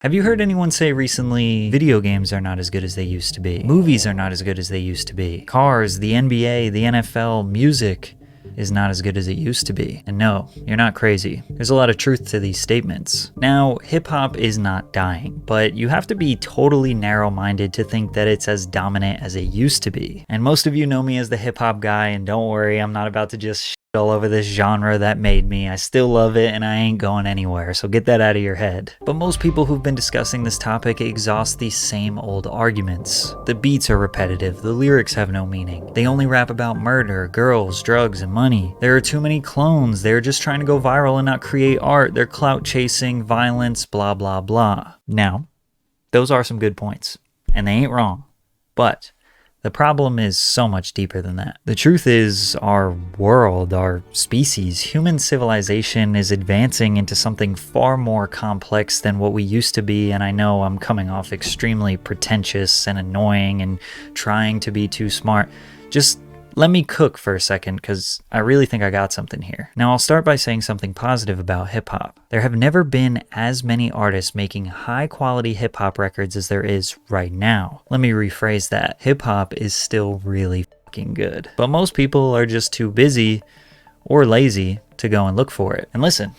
Have you heard anyone say recently, video games are not as good as they used to be? Movies are not as good as they used to be. Cars, the NBA, the NFL, music is not as good as it used to be. And no, you're not crazy. There's a lot of truth to these statements. Now, hip-hop is not dying, but you have to be totally narrow-minded to think that it's as dominant as it used to be. And most of you know me as the hip-hop guy, and don't worry, I'm not about to just shit all over this genre that made me. I still love it and I ain't going anywhere, so get that out of your head. But most people who've been discussing this topic exhaust these same old arguments. The beats are repetitive, the lyrics have no meaning. They only rap about murder, girls, drugs, and money. There are too many clones, they're just trying to go viral and not create art, they're clout chasing, violence, blah blah blah. Now, those are some good points, and they ain't wrong, but the problem is so much deeper than that. The truth is, our world, our species, human civilization is advancing into something far more complex than what we used to be, and I know I'm coming off extremely pretentious and annoying and trying to be too smart. Just let me cook for a second, because I really think I got something here. Now, I'll start by saying something positive about hip-hop. There have never been as many artists making high-quality hip-hop records as there is right now. Let me rephrase that. Hip-hop is still really fucking good. But most people are just too busy or lazy to go and look for it. And listen,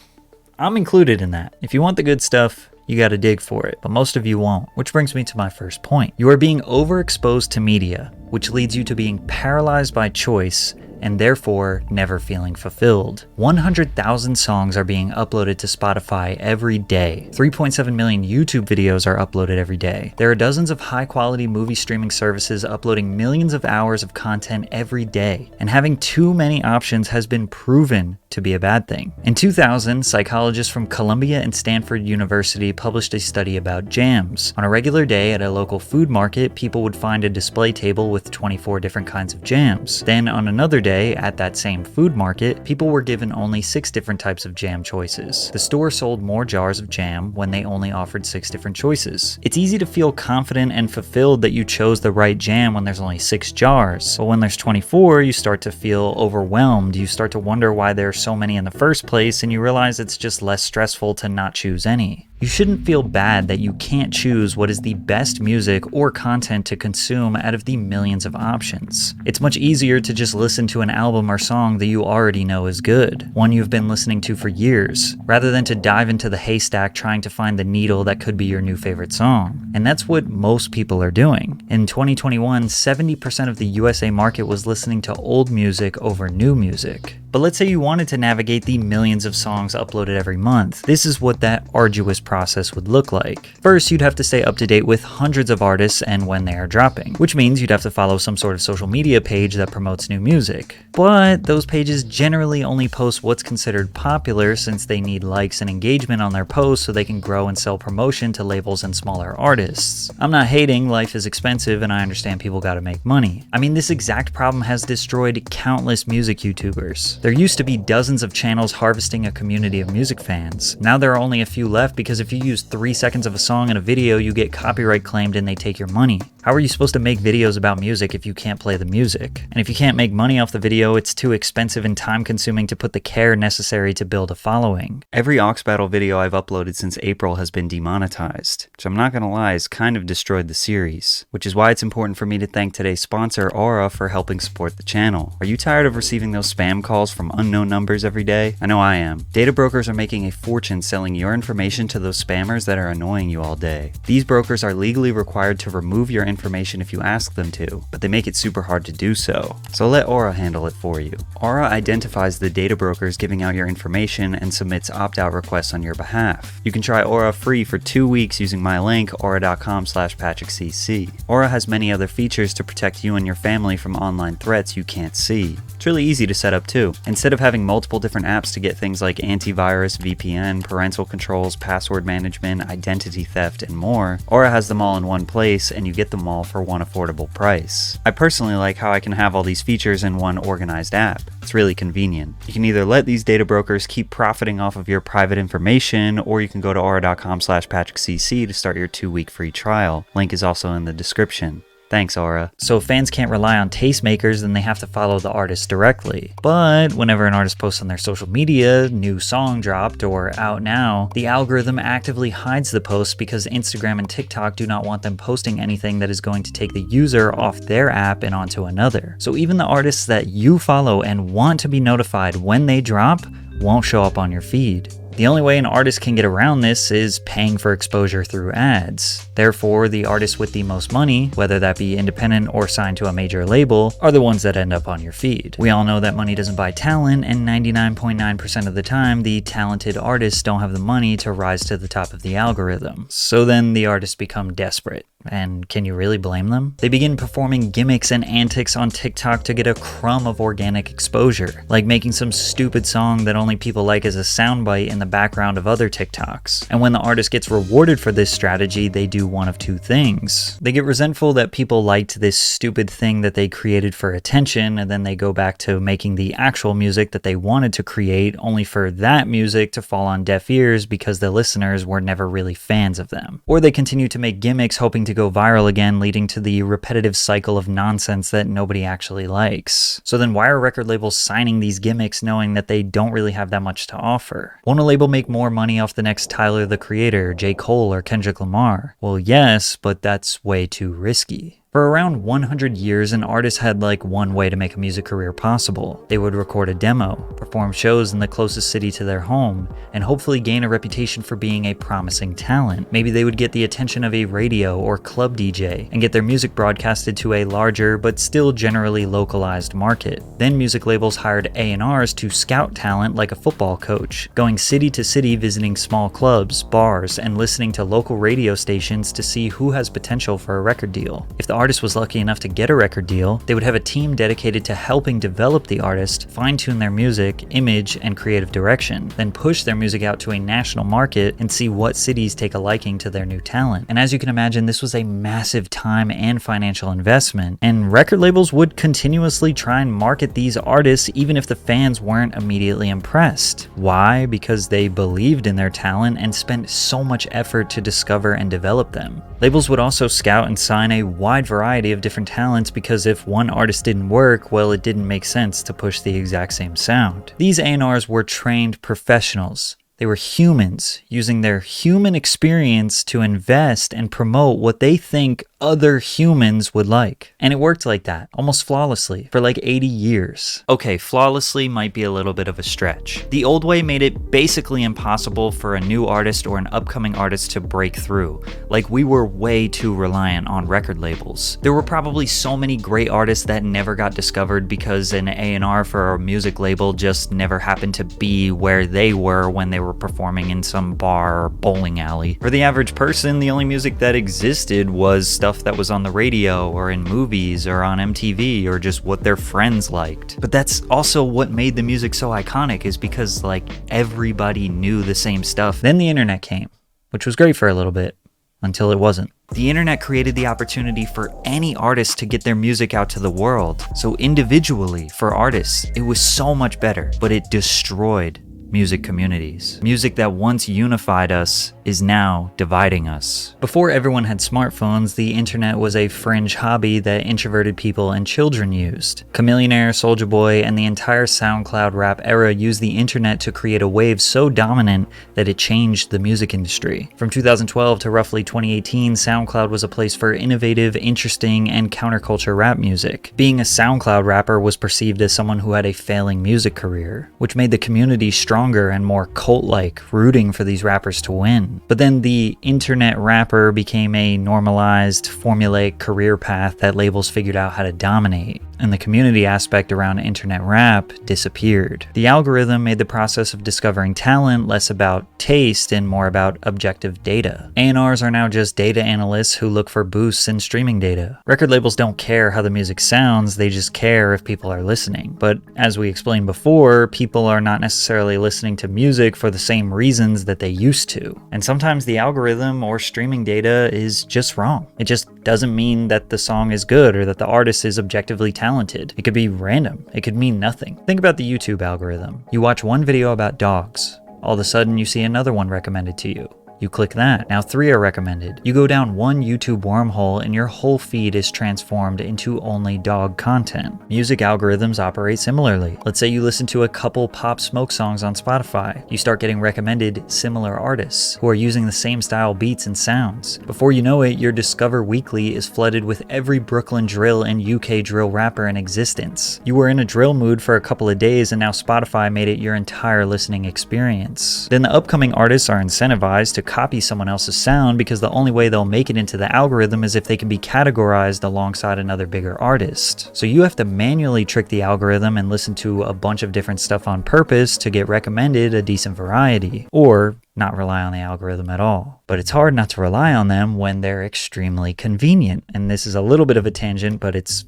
I'm included in that. If you want the good stuff, you gotta dig for it, but most of you won't, which brings me to my first point. You are being overexposed to media, which leads you to being paralyzed by choice and therefore never feeling fulfilled. 100,000 songs are being uploaded to Spotify every day. 3.7 million YouTube videos are uploaded every day. There are dozens of high-quality movie streaming services uploading millions of hours of content every day, and having too many options has been proven to be a bad thing. In 2000, psychologists from Columbia and Stanford University published a study about jams. On a regular day at a local food market, people would find a display table with 24 different kinds of jams. Then on another day, at that same food market, people were given only 6 different types of jam choices. The store sold more jars of jam when they only offered 6 different choices. It's easy to feel confident and fulfilled that you chose the right jam when there's only 6 jars. But when there's 24, you start to feel overwhelmed. You start to wonder why there are so many in the first place, and you realize it's just less stressful to not choose any. You shouldn't feel bad that you can't choose what is the best music or content to consume out of the millions of options. It's much easier to just listen to an album or song that you already know is good, one you've been listening to for years, rather than to dive into the haystack trying to find the needle that could be your new favorite song. And that's what most people are doing. In 2021, 70% of the USA market was listening to old music over new music. But let's say you wanted to navigate the millions of songs uploaded every month. This is what that arduous process would look like. First, you'd have to stay up to date with hundreds of artists and when they are dropping, which means you'd have to follow some sort of social media page that promotes new music. But those pages generally only post what's considered popular, since they need likes and engagement on their posts so they can grow and sell promotion to labels and smaller artists. I'm not hating, life is expensive and I understand people gotta make money. I mean, this exact problem has destroyed countless music YouTubers. There used to be dozens of channels harvesting a community of music fans. Now there are only a few left, because if you use 3 seconds of a song in a video, you get copyright claimed and they take your money. How are you supposed to make videos about music if you can't play the music? And if you can't make money off the video, it's too expensive and time consuming to put the care necessary to build a following. Every Aux Battle video I've uploaded since April has been demonetized, which I'm not gonna lie has kind of destroyed the series, which is why it's important for me to thank today's sponsor, Aura, for helping support the channel. Are you tired of receiving those spam calls from unknown numbers every day? I know I am. Data brokers are making a fortune selling your information to those spammers that are annoying you all day. These brokers are legally required to remove your information if you ask them to, but they make it super hard to do so. So let Aura handle it for you. Aura identifies the data brokers giving out your information and submits opt-out requests on your behalf. You can try Aura free for 2 weeks using my link, aura.com/PatrickCC. Aura has many other features to protect you and your family from online threats you can't see. It's really easy to set up too. Instead of having multiple different apps to get things like antivirus, VPN, parental controls, password management, identity theft, and more, Aura has them all in one place, and you get them all for one affordable price. I personally like how I can have all these features in one organized app. It's really convenient. You can either let these data brokers keep profiting off of your private information, or you can go to aura.com/PatrickCC to start your 2-week free trial. Link is also in the description. Thanks, Aura. So if fans can't rely on tastemakers, then they have to follow the artist directly. But whenever an artist posts on their social media, new song dropped or out now, the algorithm actively hides the posts because Instagram and TikTok do not want them posting anything that is going to take the user off their app and onto another. So even the artists that you follow and want to be notified when they drop won't show up on your feed. The only way an artist can get around this is paying for exposure through ads. Therefore, the artists with the most money, whether that be independent or signed to a major label, are the ones that end up on your feed. We all know that money doesn't buy talent, and 99.9% of the time, the talented artists don't have the money to rise to the top of the algorithm. So then the artists become desperate. And can you really blame them? They begin performing gimmicks and antics on TikTok to get a crumb of organic exposure, like making some stupid song that only people like as a soundbite in the background of other TikToks. And when the artist gets rewarded for this strategy, they do one of two things. They get resentful that people liked this stupid thing that they created for attention, and then they go back to making the actual music that they wanted to create, only for that music to fall on deaf ears because the listeners were never really fans of them. Or they continue to make gimmicks hoping to go viral again, leading to the repetitive cycle of nonsense that nobody actually likes. So then why are record labels signing these gimmicks knowing that they don't really have that much to offer? Won't a label make more money off the next Tyler the Creator, J. Cole, or Kendrick Lamar? Well, yes, but that's way too risky. For around 100 years, an artist had like one way to make a music career possible. They would record a demo, perform shows in the closest city to their home, and hopefully gain a reputation for being a promising talent. Maybe they would get the attention of a radio or club DJ and get their music broadcasted to a larger but still generally localized market. Then music labels hired A&Rs to scout talent like a football coach, going city to city visiting small clubs, bars, and listening to local radio stations to see who has potential for a record deal. If the artist was lucky enough to get a record deal, they would have a team dedicated to helping develop the artist, fine-tune their music, image, and creative direction, then push their music out to a national market and see what cities take a liking to their new talent. And as you can imagine, this was a massive time and financial investment, and record labels would continuously try and market these artists even if the fans weren't immediately impressed. Why? Because they believed in their talent and spent so much effort to discover and develop them. Labels would also scout and sign a wide variety of different talents because if one artist didn't work, well, it didn't make sense to push the exact same sound. These A&Rs were trained professionals. They were humans using their human experience to invest and promote what they think other humans would like. And it worked like that, almost flawlessly, for like 80 years. Okay, flawlessly might be a little bit of a stretch. The old way made it basically impossible for a new artist or an upcoming artist to break through. Like, we were way too reliant on record labels. There were probably so many great artists that never got discovered because an A&R for a music label just never happened to be where they were when they were performing in some bar or bowling alley. For the average person, the only music that existed was stuff that was on the radio or in movies or on MTV or just what their friends liked. But that's also what made the music so iconic, is because like everybody knew the same stuff. Then the internet came, which was great for a little bit, until it wasn't. The internet created the opportunity for any artist to get their music out to the world. So individually, for artists, it was so much better, but it destroyed music communities. Music that once unified us is now dividing us. Before everyone had smartphones, the internet was a fringe hobby that introverted people and children used. Chameleonaire, Soulja Boy, and the entire SoundCloud rap era used the internet to create a wave so dominant that it changed the music industry. From 2012 to roughly 2018, SoundCloud was a place for innovative, interesting, and counterculture rap music. Being a SoundCloud rapper was perceived as someone who had a failing music career, which made the community stronger and more cult-like, rooting for these rappers to win. But then the internet rapper became a normalized, formulaic career path that labels figured out how to dominate, and the community aspect around internet rap disappeared. The algorithm made the process of discovering talent less about taste and more about objective data. A&Rs are now just data analysts who look for boosts in streaming data. Record labels don't care how the music sounds, they just care if people are listening. But as we explained before, people are not necessarily listening to music for the same reasons that they used to. And sometimes the algorithm or streaming data is just wrong. It just doesn't mean that the song is good or that the artist is objectively talented. It could be random. It could mean nothing. Think about the YouTube algorithm. You watch one video about dogs. All of a sudden you see another one recommended to you. You click that. Now 3 are recommended. You go down one YouTube wormhole and your whole feed is transformed into only dog content. Music algorithms operate similarly. Let's say you listen to a couple Pop Smoke songs on Spotify. You start getting recommended similar artists who are using the same style beats and sounds. Before you know it, your Discover Weekly is flooded with every Brooklyn drill and UK drill rapper in existence. You were in a drill mood for a couple of days and now Spotify made it your entire listening experience. Then the upcoming artists are incentivized to copy someone else's sound because the only way they'll make it into the algorithm is if they can be categorized alongside another bigger artist. So you have to manually trick the algorithm and listen to a bunch of different stuff on purpose to get recommended a decent variety, or not rely on the algorithm at all. But it's hard not to rely on them when they're extremely convenient. And this is a little bit of a tangent, but it's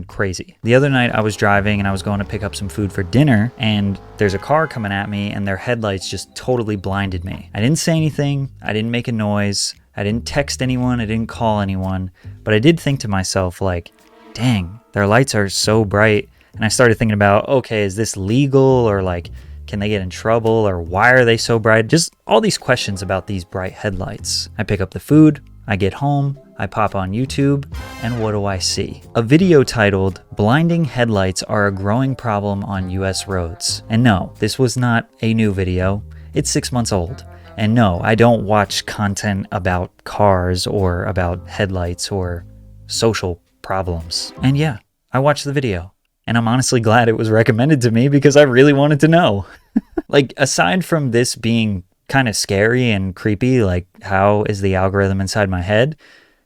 crazy. The other night I was driving and I was going to pick up some food for dinner, and there's a car coming at me and their headlights just totally blinded me. I didn't say anything, I didn't make a noise, I didn't text anyone, I didn't call anyone, but I did think to myself, like, dang, their lights are so bright. And I started thinking about, okay, is this legal, or like, can they get in trouble, or why are they so bright? Just all these questions about these bright headlights. I pick up the food, I get home, I pop on YouTube, and what do I see? A video titled, "Blinding Headlights Are a Growing Problem on US Roads." And no, this was not a new video. It's 6 months old. And no, I don't watch content about cars or about headlights or social problems. And yeah, I watched the video. And I'm honestly glad it was recommended to me because I really wanted to know. Like, aside from this being kind of scary and creepy, like how is the algorithm inside my head,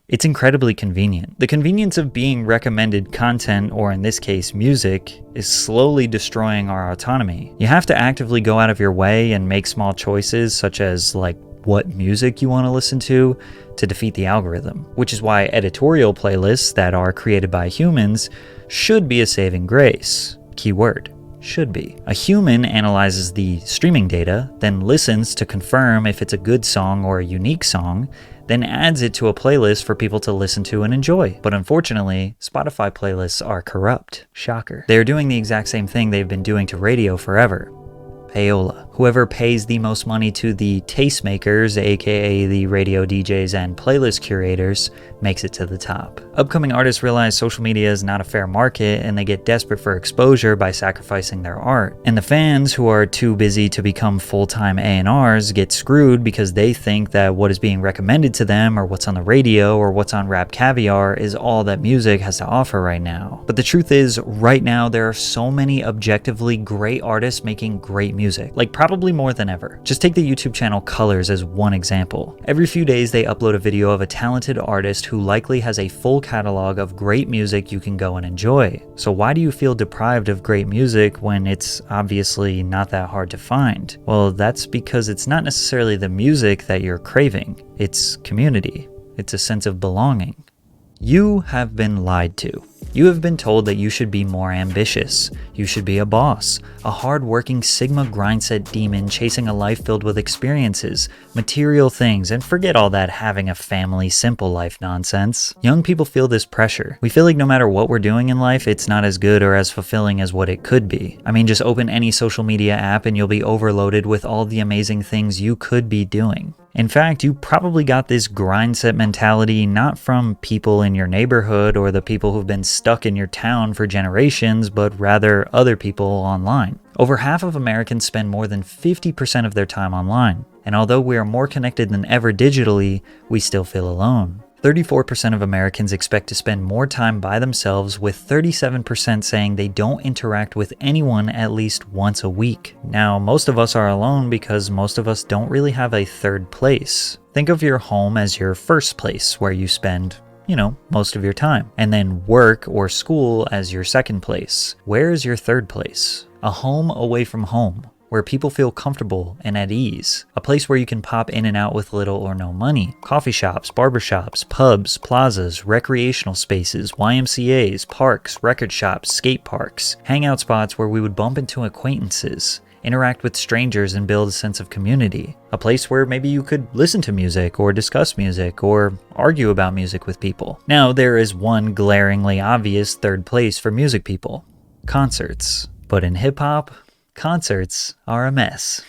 it's incredibly convenient. The convenience of being recommended content, or in this case music, is slowly destroying our autonomy. You have to actively go out of your way and make small choices, such as like what music you want to listen to defeat the algorithm, which is why editorial playlists that are created by humans should be a saving grace. Keyword, should be. A human analyzes the streaming data, then listens to confirm if it's a good song or a unique song, then adds it to a playlist for people to listen to and enjoy. But unfortunately, Spotify playlists are corrupt. Shocker. They're doing the exact same thing they've been doing to radio forever. Payola. Whoever pays the most money to the tastemakers, aka the radio DJs and playlist curators, makes it to the top. Upcoming artists realize social media is not a fair market and they get desperate for exposure by sacrificing their art. And the fans, who are too busy to become full-time A&Rs, get screwed because they think that what is being recommended to them, or what's on the radio, or what's on Rap Caviar is all that music has to offer right now. But the truth is, right now there are so many objectively great artists making great music. Like, probably more than ever. Just take the YouTube channel Colors as one example. Every few days they upload a video of a talented artist who likely has a full catalog of great music you can go and enjoy. So why do you feel deprived of great music when it's obviously not that hard to find? Well, that's because it's not necessarily the music that you're craving. It's community. It's a sense of belonging. You have been lied to. You have been told that you should be more ambitious. You should be a boss, a hard-working Sigma grindset demon chasing a life filled with experiences, material things, and forget all that having a family, simple life nonsense. Young people feel this pressure. We feel like no matter what we're doing in life, it's not as good or as fulfilling as what it could be. I mean, just open any social media app and you'll be overloaded with all the amazing things you could be doing. In fact, you probably got this grindset mentality not from people in your neighborhood or the people who've been stuck in your town for generations, but rather other people online. Over half of Americans spend more than 50% of their time online. And although we are more connected than ever digitally, we still feel alone. 34% of Americans expect to spend more time by themselves, with 37% saying they don't interact with anyone at least once a week. Now, most of us are alone because most of us don't really have a third place. Think of your home as your first place where you spend, most of your time, and then work or school as your second place. Where is your third place? A home away from home, where people feel comfortable and at ease. A place where you can pop in and out with little or no money. Coffee shops, barbershops, pubs, plazas, recreational spaces, YMCAs, parks, record shops, skate parks. Hangout spots where we would bump into acquaintances, interact with strangers, and build a sense of community. A place where maybe you could listen to music or discuss music or argue about music with people. Now, there is one glaringly obvious third place for music people: concerts. But in hip-hop, concerts are a mess.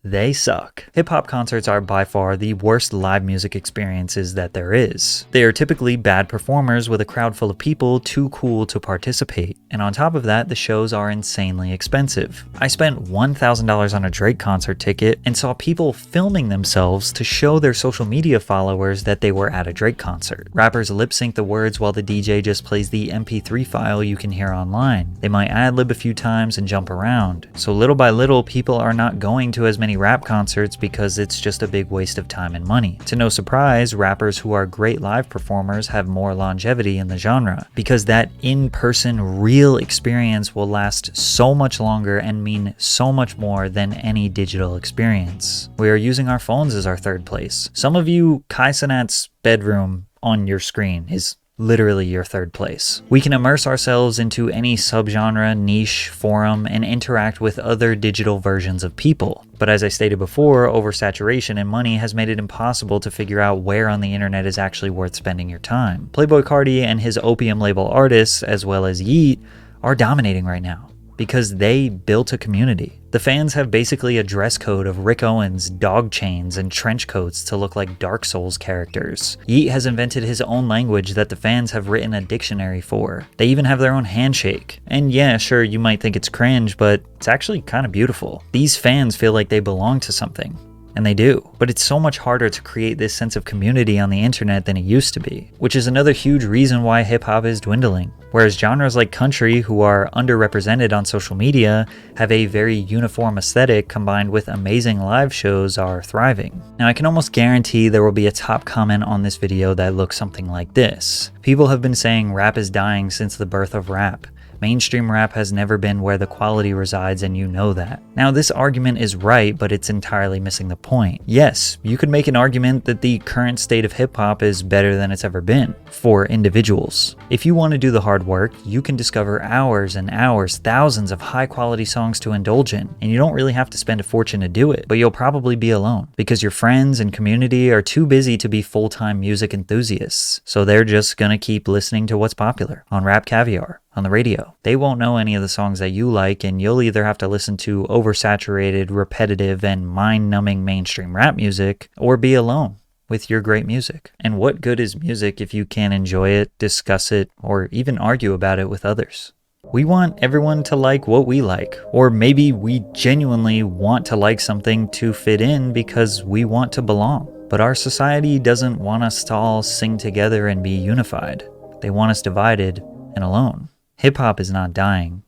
They suck. Hip-hop concerts are by far the worst live music experiences that there is. They are typically bad performers with a crowd full of people too cool to participate. And on top of that, the shows are insanely expensive. I spent $1,000 on a Drake concert ticket and saw people filming themselves to show their social media followers that they were at a Drake concert. Rappers lip sync the words while the DJ just plays the MP3 file you can hear online. They might ad-lib a few times and jump around. So little by little, people are not going to as many rap concerts because it's just a big waste of time and money. To no surprise, rappers who are great live performers have more longevity in the genre, because that in-person real experience will last so much longer and mean so much more than any digital experience. We are using our phones as our third place. Some of you, Kai Cenat's bedroom on your screen is literally your third place. We can immerse ourselves into any subgenre, niche, forum, and interact with other digital versions of people. But as I stated before, oversaturation and money has made it impossible to figure out where on the internet is actually worth spending your time. Playboi Carti and his Opium label artists, as well as Yeat, are dominating right now, because they built a community. The fans have basically a dress code of Rick Owens, dog chains, and trench coats to look like Dark Souls characters. Yeat has invented his own language that the fans have written a dictionary for. They even have their own handshake. And yeah, sure, you might think it's cringe, but it's actually kind of beautiful. These fans feel like they belong to something. And they do. But it's so much harder to create this sense of community on the internet than it used to be, which is another huge reason why hip-hop is dwindling. Whereas genres like country, who are underrepresented on social media, have a very uniform aesthetic combined with amazing live shows, are thriving. Now, I can almost guarantee there will be a top comment on this video that looks something like this. People have been saying rap is dying since the birth of rap. Mainstream rap has never been where the quality resides, and you know that. Now, this argument is right, but it's entirely missing the point. Yes, you could make an argument that the current state of hip-hop is better than it's ever been, for individuals. If you want to do the hard work, you can discover hours and hours, thousands of high-quality songs to indulge in, and you don't really have to spend a fortune to do it, but you'll probably be alone, because your friends and community are too busy to be full-time music enthusiasts, so they're just gonna keep listening to what's popular on Rap Caviar, on the radio. They won't know any of the songs that you like, and you'll either have to listen to oversaturated, repetitive, and mind-numbing mainstream rap music, or be alone with your great music. And what good is music if you can't enjoy it, discuss it, or even argue about it with others? We want everyone to like what we like, or maybe we genuinely want to like something to fit in because we want to belong. But our society doesn't want us to all sing together and be unified. They want us divided and alone. Hip-hop is not dying.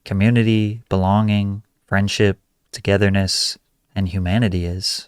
Community, belonging, friendship, togetherness, and humanity is.